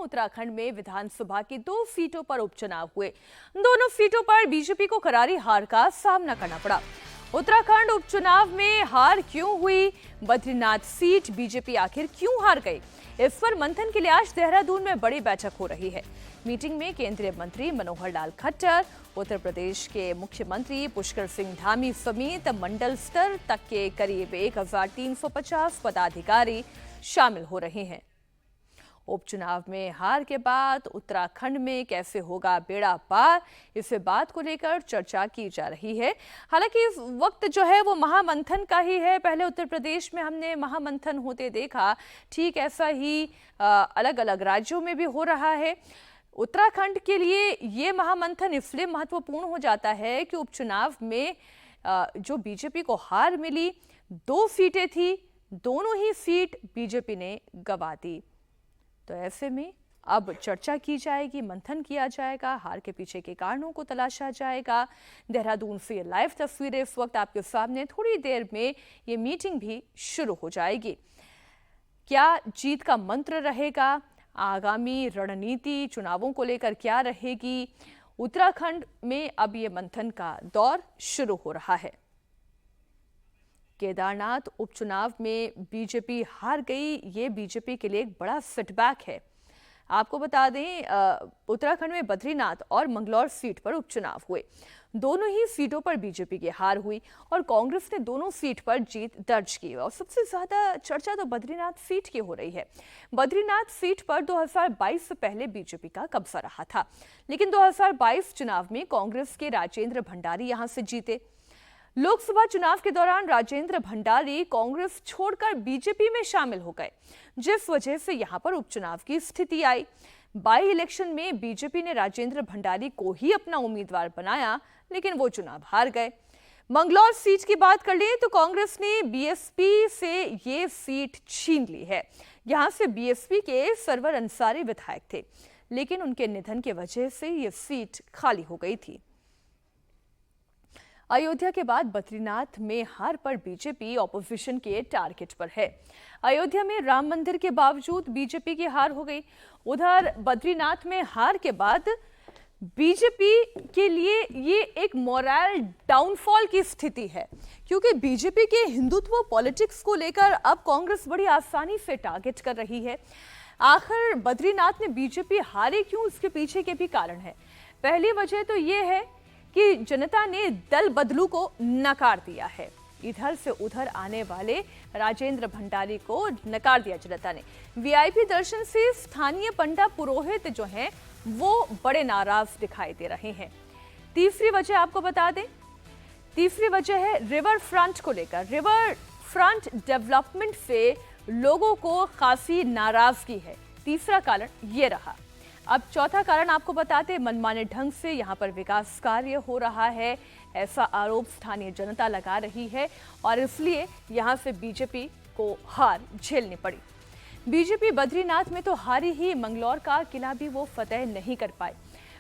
उत्तराखंड में विधानसभा की 2 सीटों पर उपचुनाव हुए। दोनों सीटों पर बीजेपी को करारी हार का सामना करना पड़ा। उत्तराखंड उपचुनाव में हार क्यों हुई? बद्रीनाथ सीट बीजेपी आखिर क्यों हार गई? इस पर मंथन के लिए आज देहरादून में बड़ी बैठक हो रही है। मीटिंग में केंद्रीय मंत्री मनोहर लाल खट्टर, उत्तर प्रदेश के मुख्यमंत्री पुष्कर सिंह धामी समेत मंडल स्तर तक के करीब 1350 पदाधिकारी शामिल हो रहे हैं। उपचुनाव में हार के बाद उत्तराखंड में कैसे होगा बेड़ा पार, इस बात को लेकर चर्चा की जा रही है। हालांकि इस वक्त जो है वो महामंथन का ही है। पहले उत्तर प्रदेश में हमने महामंथन होते देखा, ठीक ऐसा ही अलग अलग राज्यों में भी हो रहा है। उत्तराखंड के लिए ये महामंथन इसलिए महत्वपूर्ण हो जाता है कि उपचुनाव में जो बीजेपी को हार मिली, 2 सीटें थी, दोनों ही सीट बीजेपी ने गंवा दी। तो ऐसे में अब चर्चा की जाएगी, मंथन किया जाएगा, हार के पीछे के कारणों को तलाशा जाएगा। देहरादून से ये लाइव तस्वीरें इस वक्त आपके सामने, थोड़ी देर में ये मीटिंग भी शुरू हो जाएगी। क्या जीत का मंत्र रहेगा? आगामी रणनीति चुनावों को लेकर क्या रहेगी? उत्तराखंड में अब ये मंथन का दौर शुरू हो रहा है। केदारनाथ उपचुनाव में बीजेपी हार गई, ये बीजेपी के लिए एक बड़ा सेटबैक है। आपको बता दें, उत्तराखंड में बद्रीनाथ और मंगलौर सीट पर उपचुनाव हुए। दोनों ही सीटों पर बीजेपी की हार हुई और कांग्रेस ने दोनों सीट पर जीत दर्ज की। और सबसे ज्यादा चर्चा तो बद्रीनाथ सीट की हो रही है। बद्रीनाथ सीट पर 2022 से पहले बीजेपी का कब्जा रहा था, लेकिन 2022 चुनाव में कांग्रेस के राजेंद्र भंडारी यहां से जीते। लोकसभा चुनाव के दौरान राजेंद्र भंडारी कांग्रेस छोड़कर बीजेपी में शामिल हो गए, जिस वजह से यहां पर उपचुनाव की स्थिति आई। बाई इलेक्शन में बीजेपी ने राजेंद्र भंडारी को ही अपना उम्मीदवार बनाया, लेकिन वो चुनाव हार गए। मंगलौर सीट की बात कर ले तो कांग्रेस ने बीएसपी से ये सीट छीन ली है। यहां से बीएसपी के सरवर अंसारी विधायक थे, लेकिन उनके निधन की वजह से ये सीट खाली हो गई थी। अयोध्या के बाद बद्रीनाथ में हार पर बीजेपी ऑपोजिशन के टारगेट पर है। अयोध्या में राम मंदिर के बावजूद बीजेपी की हार हो गई। उधर बद्रीनाथ में हार के बाद बीजेपी के लिए ये एक मोरल डाउनफॉल की स्थिति है, क्योंकि बीजेपी के हिंदुत्व पॉलिटिक्स को लेकर अब कांग्रेस बड़ी आसानी से टारगेट कर रही है। आखिर बद्रीनाथ में बीजेपी हारे क्यों, इसके पीछे के भी कारण है। पहली वजह तो ये है कि जनता ने दल बदलू को नकार दिया है। इधर से उधर आने वाले राजेंद्र भंडारी को नकार दिया जनता ने। वीआईपी दर्शन से स्थानीय पंडा पुरोहित जो हैं वो बड़े नाराज दिखाई दे रहे हैं। तीसरी वजह आपको बता दें, तीसरी वजह है रिवर फ्रंट को लेकर। रिवर फ्रंट डेवलपमेंट से लोगों को खासी नाराजगी है। तीसरा कारण ये रहा। अब चौथा कारण आपको बताते, मनमाने ढंग से यहां पर विकास कार्य हो रहा है, ऐसा आरोप स्थानीय जनता लगा रही है और इसलिए यहां से बीजेपी को हार झेलनी पड़ी। बीजेपी बद्रीनाथ में तो हारी ही, मंगलौर का किला भी वो फतेह नहीं कर पाए।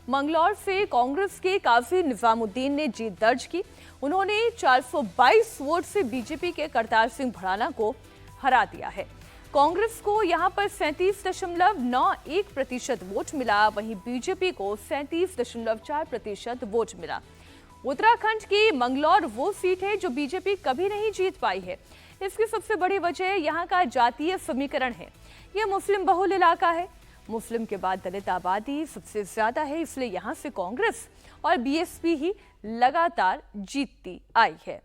मंगलौर से कांग्रेस के काजी निजामुद्दीन ने जीत दर्ज की। उन्होंने 422 वोट से बीजेपी के करतार सिंह भड़ाना को हरा दिया है। कांग्रेस को यहां पर 37.91% वोट मिला, वहीं बीजेपी को 37.4% वोट मिला। उत्तराखंड की मंगलौर वो सीट है जो बीजेपी कभी नहीं जीत पाई है। इसकी सबसे बड़ी वजह यहां का जातीय समीकरण है। यह मुस्लिम बहुल इलाका है, मुस्लिम के बाद दलित आबादी सबसे ज्यादा है, इसलिए यहां से कांग्रेस और बीएसपी ही लगातार जीतती आई है।